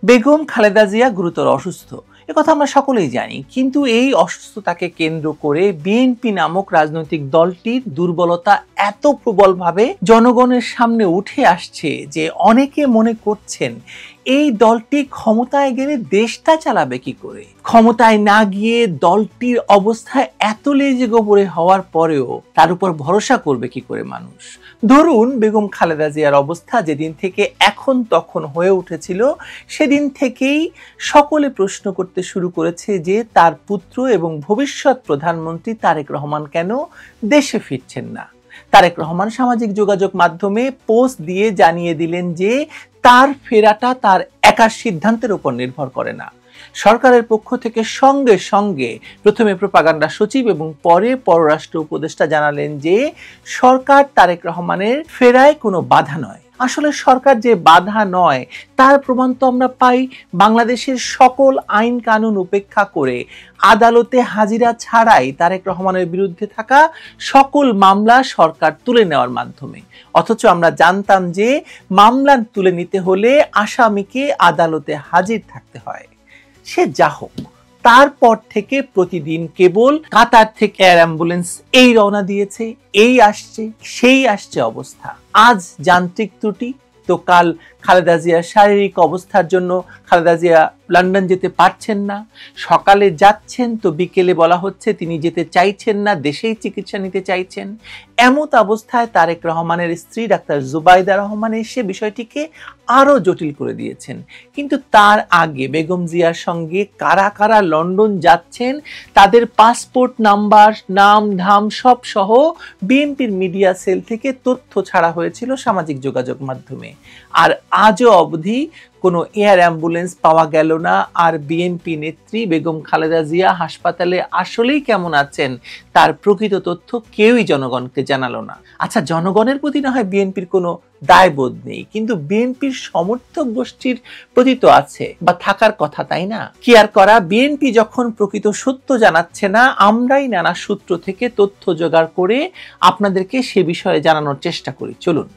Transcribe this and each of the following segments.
বেগম খালেদা জিয়া গুরুতর অসুস্থ, একথা আমরা সকলেই জানি। কিন্তু এই অসুস্থতাকে কেন্দ্র করে বিএনপি নামক রাজনৈতিক দলটির দুর্বলতা এত প্রবলভাবে জনগণের সামনে উঠে আসছে যে অনেকে মনে করছেন এই দলটি ক্ষমতায় গেলে দেশটা চালাবে কি করে। ক্ষমতায় না গিয়ে দলটির অবস্থা এত লেজে গোবরে হওয়ার পরেও তার উপর ভরসা করবে কি করে মানুষ। ধরুন বেগম খালেদা জিয়ার অবস্থা যেদিন থেকে এখন তখন হয়ে উঠেছিল, সেদিন থেকেই সকলে প্রশ্ন করতে শুরু করেছে যে তার পুত্র এবং ভবিষ্যৎ প্রধানমন্ত্রী তারেক রহমান কেন দেশে ফিরছেন না। তারেক রহমান সামাজিক যোগাযোগ মাধ্যমে পোস্ট দিয়ে জানিয়ে দিলেন যে তার ফেরাটা তার একার সিদ্ধান্তের উপর নির্ভর করে না। সরকারের পক্ষ থেকে সঙ্গে সঙ্গে প্রথমে প্রোপাগান্ডা সচিব এবং পরে পররাষ্ট্র উপদেষ্টা জানালেন যে সরকার তারেক রহমানের ফেরায় কোনো বাধা নয়। আসলে সরকার যে বাধা নয় তার প্রমাণ তো আমরা পাই বাংলাদেশের সকল আইন কানুন উপেক্ষা করে আদালতে হাজিরা ছাড়াই তারেক রহমানের বিরুদ্ধে থাকা সকল মামলা সরকার তুলে নেওয়ার মাধ্যমে। অথচ আমরা জানতাম যে মামলা তুলে নিতে হলে আসামিকে আদালতে হাজির থাকতে হয়। সে যা হোক, তারপর থেকে প্রতিদিন কেবল কাতার থেকে এয়ার অ্যাম্বুলেন্স এই রওনা দিয়েছে, এই আসছে, সেই আসছে অবস্থা। আজ যান্ত্রিক ত্রুটি, তো কাল খালেদা জিয়ার শারীরিক অবস্থার জন্য খালেদা জিয়া লন্ডন যেতে পারছেন না। সকালে যাচ্ছেন তো বিকেলে বলা হচ্ছে তিনি যেতে চাইছেন না, দেশেই চিকিৎসা নিতে চাইছেন। এমত অবস্থায় তারেক রহমানের স্ত্রী ডাক্তার জুবাইদা রহমান এসে বিষয়টিকে আরো জটিল করে দিয়েছেন। কিন্তু তার আগে বেগম জিয়ার সঙ্গে কারা কারা লন্ডন যাচ্ছেন তাদের পাসপোর্ট নাম্বার, নাম ধাম সব সহ বিএনপির মিডিয়া সেল থেকে তথ্য ছাড়া হয়েছিল সামাজিক যোগাযোগ মাধ্যমে। আর আজও অবধি কোনো এয়ার অ্যাম্বুলেন্স পাওয়া গেল না। আর বিএনপি নেত্রী বেগম খালেদা জিয়া হাসপাতালে আসলেই কেমন আছেন তার প্রকৃত তথ্য কেউই জনগণকে জানালো না। আচ্ছা, জনগণের প্রতি না হয় বিএনপির কোনো দায়বোধ নেই, কিন্তু বিএনপির সমর্থক গোষ্ঠীর প্রতি তো আছে বা থাকার কথা, তাই না? কি আর করা, বিএনপি যখন প্রকৃত সত্য জানাচ্ছে না, আমরাই নানা সূত্র থেকে তথ্য জোগাড় করে আপনাদেরকে সে বিষয়ে জানানোর চেষ্টা করি। চলুন।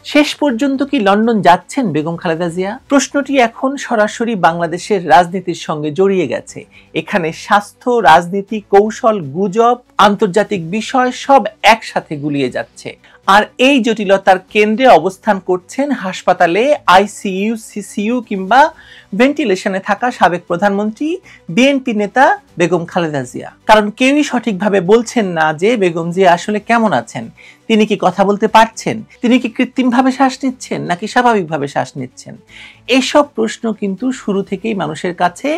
শেষ পর্যন্ত কি লন্ডন যাচ্ছেন বেগম খালেদা জিয়া? প্রশ্নটি এখন সরাসরি বাংলাদেশের রাজনীতির সঙ্গে জড়িয়ে গেছে। এখানে স্বাস্থ্য, রাজনীতি, কৌশল, গুজব, আন্তর্জাতিক বিষয় সব একসাথে গুলিয়ে যাচ্ছে। আর এই জটিলতার কেন্দ্রে অবস্থান করছেন হাসপাতালে আইসিইউ, সিসিইউ কিংবা ভেন্টিলেশনে থাকা সাবেক প্রধানমন্ত্রী বিএনপি নেতা বেগম খালেদা জিয়া। কারণ কেউই সঠিকভাবে বলছেন না যে বেগম জিয়া আসলে কেমন আছেন। তিনি কি কথা বলতে পারছেন? তিনি কি কৃত্রিমভাবে শ্বাস নিচ্ছেন নাকি স্বাভাবিকভাবে শ্বাস নিচ্ছেন? এসব প্রশ্ন কিন্তু শুরু থেকেই মানুষের কাছে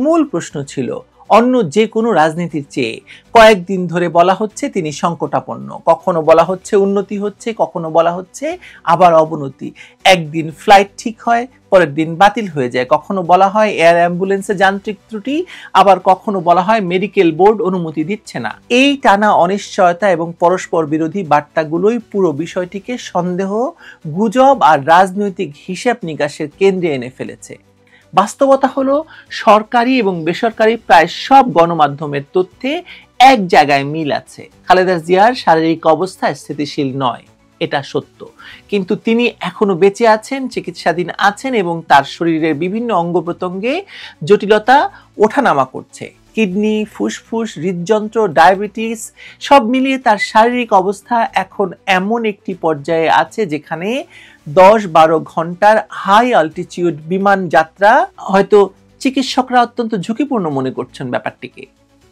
মূল প্রশ্ন ছিল। অন্য যে কোনো রাজনীতির চেয়ে কয়েকদিন ধরে বলা হচ্ছে তিনি সংকটাপন্ন, কখনো বলা হচ্ছে উন্নতি হচ্ছে, কখনো বলা হচ্ছে আবার অবনতি। একদিন ফ্লাইট ঠিক হয়, পরের দিন বাতিল হয়ে যায়। কখনো বলা হয় এয়ার অ্যাম্বুলেন্সে যান্ত্রিক ত্রুটি, আবার কখনো বলা হয় মেডিকেল বোর্ড অনুমতি দিচ্ছে না। এই টানা অনিশ্চয়তা এবং পরস্পর বিরোধী বার্তাগুলোই পুরো বিষয়টিকে সন্দেহ, গুজব আর রাজনৈতিক হিসাব নিকাশের কেন্দ্রে এনে ফেলেছে। বাস্তবতা হলো সরকারি এবং বেসরকারি প্রায় সব গণমাধ্যমের তথ্যে এক জায়গায় মিল আছে। খালেদা জিয়ার শারীরিক অবস্থা স্থিতিশীল নয়, এটা সত্য। কিন্তু তিনি এখনো বেঁচে আছেন, চিকিৎসাধীন আছেন এবং তার শরীরের বিভিন্ন অঙ্গ প্রত্যঙ্গে জটিলতা ওঠানামা করছে। কিডনি, ফুসফুস, হৃদযন্ত্র, ডায়াবেটিস সব মিলিয়ে তার শারীরিক অবস্থা এখন এমন একটি পর্যায়ে আছে যেখানে 10-12 ঘন্টার হাই অল্টিটিউড বিমান যাত্রা হয়তো চিকিৎসকরা অত্যন্ত ঝুঁকিপূর্ণ মনে করছেন ব্যাপারটিকে।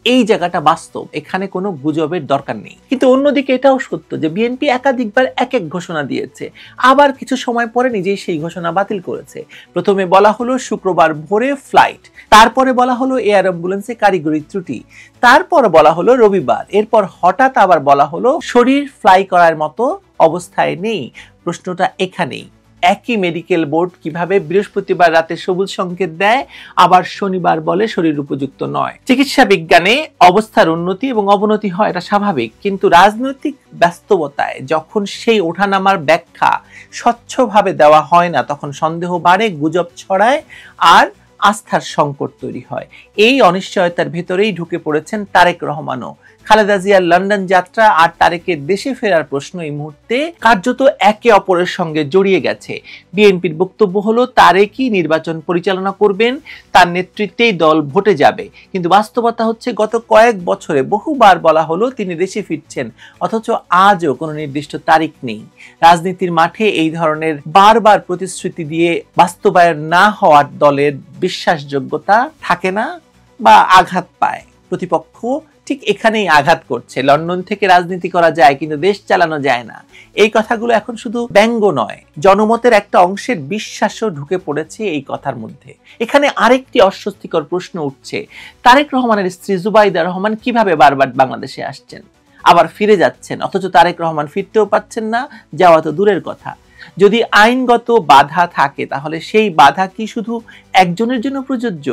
এই জায়গাটা বাস্তব, এখানে কোনো গুজবের দরকার নেই। কিন্তু অন্যদিকে এটাও সত্য যে বিএনপি একাধিকবার এক এক ঘোষণা দিয়েছে, আবার কিছু সময় পরে নিজেই সেই ঘোষণা বাতিল করেছে। প্রথমে বলা হলো শুক্রবার ভোরে ফ্লাইট, তারপরে বলা হলো এয়ার অ্যাম্বুলেন্সে কারিগরি ত্রুটি, তারপর বলা হলো রবিবার, এরপর হঠাৎ আবার বলা হলো শরীর ফ্লাই করার মতো অবস্থায় নেই। প্রশ্নটা এখানেই, একই মেডিকেল বোর্ড কিভাবে বৃহস্পতিবার রাতে সবুজ সংকেত দেয় আবার শনিবার বলে শরীর উপযুক্ত নয়? চিকিৎসা বিজ্ঞানে অবস্থার উন্নতি এবং অবনতি হয়, এটা স্বাভাবিক। কিন্তু রাজনৈতিক বাস্তবতায় যখন সেই ওঠানামার ব্যাখ্যা স্বচ্ছভাবে দেওয়া হয় না, তখন সন্দেহ বাড়ে, গুজব ছড়ায় আর আস্থার সংকট তৈরি হয়। এই অনিশ্চয়তার ভেতরেই ঢুকে পড়েছেন তারেক রহমানও। খালেদা জিয়ার লন্ডন যাত্রা আর তারেকের দেশে ফেরার প্রশ্ন এই মুহূর্তে কার্যত একে অপরের সঙ্গে জড়িয়ে গেছে। বিএনপির বক্তব্য হলো তারেকই নির্বাচন পরিচালনা করবেন, তার নেতৃত্বেই দল ভোটে যাবে। কিন্তু বাস্তবতা হচ্ছে গত কয়েক বছরে বহুবার বলা হলো তিনি দেশে ফিরছেন, অথচ আজও কোনো নির্দিষ্ট তারিখ নেই। রাজনীতির মাঠে এই ধরনের বারবার প্রতিশ্রুতি দিয়ে বাস্তবায়ন না হওয়ার দলের বিশ্বাসযোগ্যতা থাকে না বা আঘাত পায়। প্রতিপক্ষ ঠিক এখানেই আঘাত করছে। লন্ডন থেকে রাজনীতি করা যায় কিন্তু দেশ চালানো যায় না, এই কথাগুলো এখন শুধু ব্যঙ্গ নয়, জনমতের একটা অংশের বিশ্বাসও ঢুকে পড়েছে এই কথার মধ্যে। এখানে আরেকটি অস্বস্তিকর প্রশ্ন উঠছে, তারেক রহমানের স্ত্রী জুবাইদা রহমান কিভাবে বারবার বাংলাদেশে আসছেন, আবার ফিরে যাচ্ছেন, অথচ তারেক রহমান ফিরতেও পাচ্ছেন না, যাওয়া তো দূরের কথা। যদি আইনগত বাধা থাকে তাহলে সেই বাধা কি শুধু একজনের জন্য প্রযোজ্য?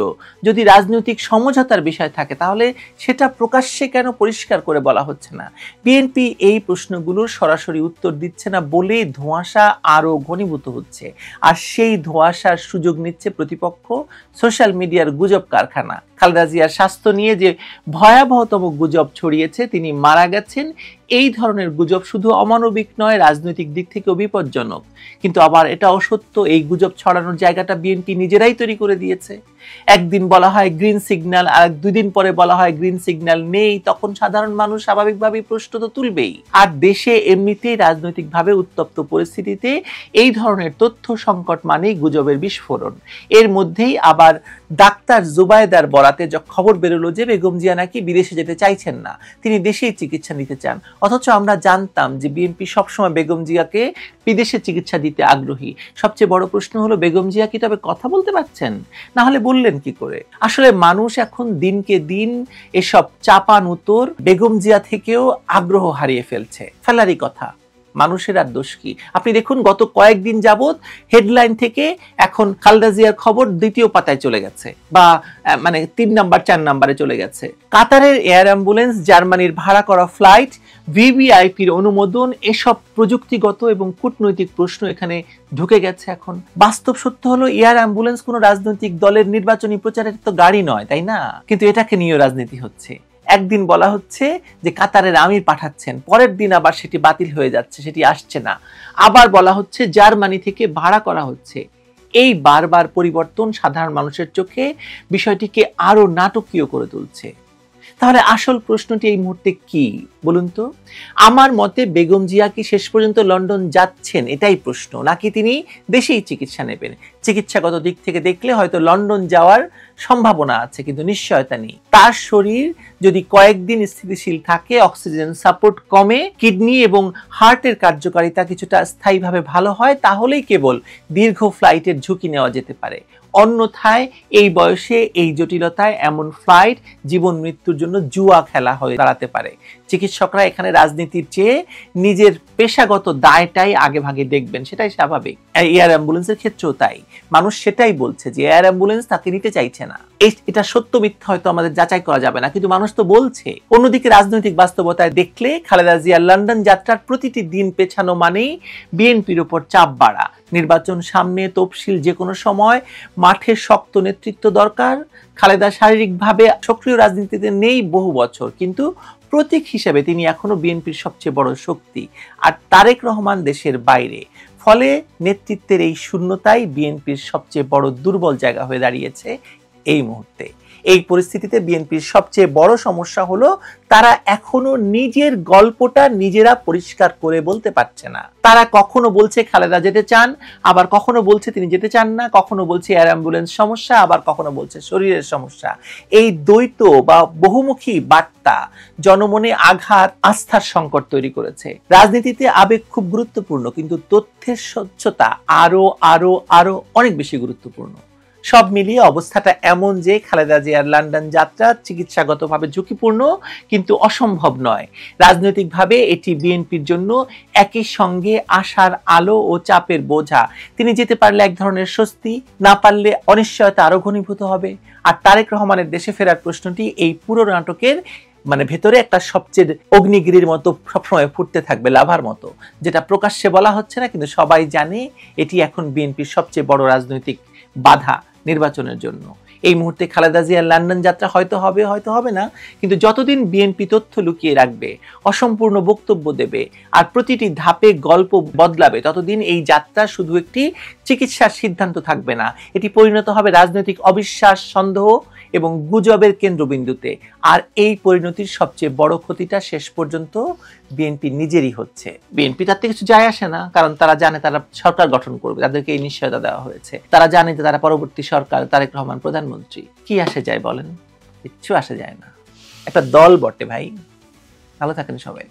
যদি রাজনৈতিক সমঝোতার বিষয় থাকে তাহলে সেটা প্রকাশ্যে কেন পরিষ্কার করে বলা হচ্ছে না? বিএনপি এই প্রশ্নগুলোর সরাসরি উত্তর দিচ্ছে না বলেই ধোঁয়াশা আরো ঘনীভূত হচ্ছে, আর সেই ধোঁয়াশার সুযোগ নিচ্ছে প্রতিপক্ষ, সোশ্যাল মিডিয়ার গুজব কারখানা। খালেদা জিয়ার স্বাস্থ্য নিয়ে যে ভয়াবহতম গুজব ছড়িয়েছে, তিনি মারা গেছেন, এই ধরনের গুজব শুধু অমানবিক নয়, রাজনৈতিক দিক থেকেও বিপজ্জনক। কিন্তু আবার এটাও সত্য, এই গুজব ছড়ানোর জায়গাটা বিএনপি নিজেরাই তৈরি করে দিয়েছে। একদিন বলা হয় গ্রিন সিগন্যাল, আর 2 দিন পরে বলা হয় গ্রিন সিগন্যাল নেই, তখন সাধারণ মানুষ স্বাভাবিকভাবেই প্রশ্ন তো তুলবেই। আর দেশে এমনিতেই রাজনৈতিকভাবে উত্তপ্ত পরিস্থিতিতে এই ধরনের তথ্য সংকট মানেই গুজবের বিস্ফোরণ। এর মধ্যেই আবার ডাক্তার জুবাইদার বরাতে খবর বেরোলো যে বেগম জিয়া নাকি বিদেশে যেতে চাইছেন না, তিনি দেশেই চিকিৎসা নিতে চান। অথচ আমরা জানতাম যে বিএনপি সবসময় বেগম জিয়াকে বিদেশে চিকিৎসা দিতে আগ্রহী। সবচেয়ে বড় প্রশ্ন হলো বেগম জিয়া কি তবে কথা বলতে পারছেন? না হলে বললেন কি করে? আসলে মানুষ এখন দিনকে দিন এসব চাপান উত্তর বেগম জিয়া থেকেও আগ্রহ হারিয়ে ফেলারই কথা। মানুষের আর দোষ কি? আপনি দেখুন গত কয়েকদিন যাবত হেডলাইন থেকে এখন খালেদা জিয়ার খবর 2য় পাতায় চলে গেছে, বা মানে 3 নাম্বার 4 নাম্বারে চলে গেছে। কাতারের এয়ার অ্যাম্বুলেন্স, জার্মানির ভাড়া করা ফ্লাইট, ভিভিআইপির অনুমোদন, এসব প্রযুক্তিগত এবং কূটনৈতিক প্রশ্ন এখানে ঢুকে গেছে এখন। বাস্তব সত্য হলো এয়ার অ্যাম্বুলেন্স কোনো রাজনৈতিক দলের নির্বাচনী প্রচারের তো গাড়ি নয়, তাই না? কিন্তু এটাকে নিয়ে রাজনীতি হচ্ছে। একদিন বলা হচ্ছে যে কাতারের আমির পাঠাচ্ছেন, পরের দিন আবার সেটি বাতিল হয়ে যাচ্ছে, সেটি আসছে না। আবার বলা হচ্ছে জার্মানি থেকে ভাড়া করা হচ্ছে। এই বারবার পরিবর্তন সাধারণ মানুষের চোখে বিষয়টিকে আরো নাটকীয় করে তুলছে। তাহলে আসল প্রশ্নটি এই মুহূর্তে কি বলুন তো? আমার মতে বেগম জিয়া কি শেষ পর্যন্ত লন্ডন যাচ্ছেন, এটাই প্রশ্ন, নাকি তিনি দেশেই চিকিৎসা নেবেন? চিকিৎসাগত দিক থেকে দেখলে হয়তো লন্ডন যাওয়ার সম্ভাবনা আছে, কিন্তু নিশ্চয়তা নেই। তার শরীর যদি কয়েকদিন স্থিতিশীল থাকে, অক্সিজেন সাপোর্ট কমে, কিডনি এবং হার্টের কার্যকারিতা কিছুটা স্থায়ীভাবে ভালো হয়, তাহলেই কেবল দীর্ঘ ফ্লাইটের ঝুঁকি নেওয়া যেতে পারে। অন্যথায় এই বয়সে, এই জটিলতায় এমন ফ্লাইট জীবন মৃত্যুর জন্য জুয়া খেলা হয়ে দাঁড়াতে পারে। চিকিৎসকরা এখানে রাজনীতির চেয়ে নিজের পেশাগত দায়টাই আগে ভাগে দেখবেন, সেটাই স্বাভাবিক। এয়ার অ্যাম্বুলেন্সের ক্ষেত্রেও তাই। মানুষ সেটাই বলছে যে এয়ার অ্যাম্বুলেন্স তাকে নিতে চাইছে না। এটা সত্য মিথ্যা হয়তো আমাদের যাচাই করা যাবে না, কিন্তু মানুষ তো বলছে। অন্যদিকে রাজনৈতিক বাস্তবতায় দেখলে খালেদা জিয়ার লন্ডন যাত্রার প্রতিটি দিন পেছানো মানেই বিএনপির উপর চাপ বাড়া। নির্বাচন সামনে, তফসিল যে কোনো সময়, মাঠে শক্ত নেতৃত্ব দরকার। খালেদা শারীরিকভাবে সক্রিয় রাজনীতিতে নেই বহু বছর, কিন্তু প্রতীক হিসেবে তিনি এখনো বিএনপির সবচেয়ে বড় শক্তি, আর তারেক রহমান দেশের বাইরে। ফলে নেতৃত্বের এই শূন্যতাই বিএনপির সবচেয়ে বড় দুর্বল জায়গা হয়ে দাঁড়িয়েছে এই মুহূর্তে। এই পরিস্থিতিতে বিএনপির সবচেয়ে বড় সমস্যা হলো তারা এখনো নিজের গল্পটা নিজেরা পরিষ্কার করে বলতে পারছে না। তারা কখনো বলছে খালেদা যেতে চান, আবার কখনো বলছে তিনি যেতে চান না, কখনো বলছে এয়ার অ্যাম্বুলেন্স সমস্যা, আবার কখনো বলছে শরীরের সমস্যা। এই দ্বৈত বা বহুমুখী বার্তা জনমনে আঘাত, আস্থার সংকট তৈরি করেছে। রাজনীতিতে আবেগ খুব গুরুত্বপূর্ণ, কিন্তু তথ্যের স্বচ্ছতা আরো আরো আরো অনেক বেশি গুরুত্বপূর্ণ। সব মিলিয়ে অবস্থাটা এমন যে খালেদা জিয়ার লন্ডন যাত্রা চিকিৎসাগতভাবে ঝুঁকিপূর্ণ, কিন্তু অসম্ভব নয়। রাজনৈতিকভাবে এটি বিএনপির জন্য একই সঙ্গে আশার আলো ও চাপের বোঝা। তিনি যেতে পারলে এক ধরনের স্বস্তি, না পারলে অনিশ্চয়তা আরো ঘনীভূত হবে। আর তারেক রহমানের দেশে ফেরার প্রশ্নটি এই পুরো নাটকের ভেতরে একটা সবচেয়ে অগ্নিগিরির মতো সবসময় ফুটতে থাকবে, লাভার মতো, যেটা প্রকাশ্যে বলা হচ্ছে না, কিন্তু সবাই জানে এটি এখন বিএনপির সবচেয়ে বড় রাজনৈতিক বাধা নির্বাচনের জন্য। এই মুহূর্তে খালেদা জিয়ার লন্ডন যাত্রা হয়তো হবে, হয়তো হবে না, কিন্তু যতদিন বিএনপি তথ্য লুকিয়ে রাখবে, অসম্পূর্ণ বক্তব্য দেবে আর প্রতিটি ধাপে গল্প বদলাবে, ততদিন এই যাত্রা শুধু একটি চিকিৎসার সিদ্ধান্ত থাকবে না, এটি পরিণত হবে রাজনৈতিক অবিশ্বাস, সন্দেহ এবং গুজবের কেন্দ্রবিন্দুতে। আর এই পরিণতির সবচেয়ে বড় ক্ষতিটা শেষ পর্যন্ত বিএনপি নিজেরই হচ্ছে। বিএনপি তাতে কিছু যায় আসে না, কারণ তারা জানে তারা সরকার গঠন করবে, তাদেরকে এই নিশ্চয়তা দেওয়া হয়েছে। তারা জানে যে তারা পরবর্তী সরকার, তারেক রহমান প্রধানমন্ত্রী। কি আসে যায় বলেন? কিচ্ছু আসে যায় না। একটা দল বটে ভাই। ভালো থাকেন সবাই।